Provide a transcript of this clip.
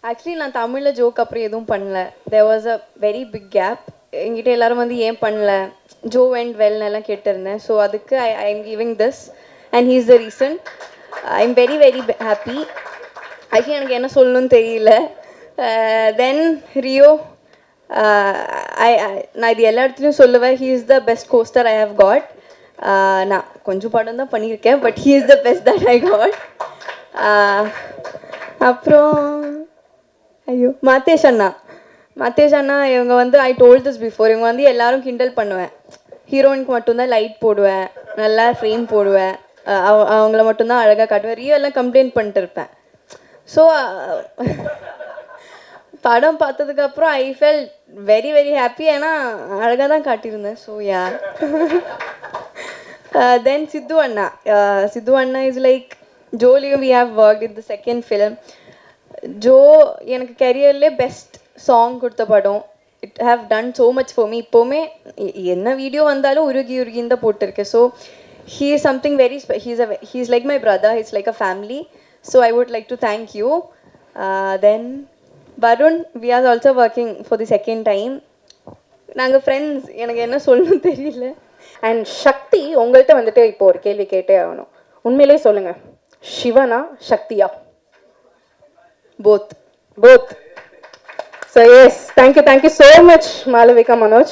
Actually நான் தமிழில் joke அப்புறம் எதுவும் பண்ணல. There was a very big gap. என்கிட்ட எல்லாரும் வந்து ஏன் பண்ணல, ஜோ அண்ட் வெல்னு எல்லாம் கேட்டிருந்தேன். ஸோ அதுக்கு I am giving this and he is the reason. I am very very happy. Actually எனக்கு என்ன சொல்லணும்னு தெரியல. தென் ரியோ, நான் இது எல்லா இடத்துலையும் சொல்லுவேன், he is the best co-star I have got. நான் கொஞ்சம் படம் தான் பண்ணியிருக்கேன், but he is the best that I got. அப்புறம் ஐயோ மத்தேஷ் அண்ணா இவங்க வந்து ஐ டோல்ட் திஸ் பிஃபோர், இவங்க வந்து எல்லாரும் கிண்டல் பண்ணுவேன். ஹீரோயினுக்கு மட்டும்தான் லைட் போடுவேன், நல்லா ஃப்ரேம் போடுவேன், அவங்கள மட்டும்தான் அழகாக காட்டுவேன். ரியோ எல்லாம் கம்ப்ளைண்ட் பண்ணிட்டு இருப்பேன். ஸோ படம் பார்த்ததுக்கப்புறம் I felt very very happy. ஏன்னா அழகாக தான் காட்டியிருந்தேன். So yeah. தென் சித்து அண்ணா இஸ் லைக் ஜோலியும் we have work in the second film. ஜோ எனக்கு கெரியர்லேயே பெஸ்ட் சாங் கொடுத்த படம். It have done so much for me. இப்போவுமே என்ன வீடியோ வந்தாலும் உருகின்னு தான் போட்டிருக்கேன். So he is something very he is like my brother, it's like a family. So I would like to thank you. Then Varun, we are also working for the second time. நாங்கள் friends. எனக்கு என்ன சொல்லணும்னு தெரியல. And சக்தி, உங்கள்கிட்ட வந்துட்டு இப்போ ஒரு கேள்வி கேட்டே ஆகணும். உண்மையிலே சொல்லுங்க, சிவனா சக்தியா? Both. Both. So yes, thank you so much, Malavika Manoj.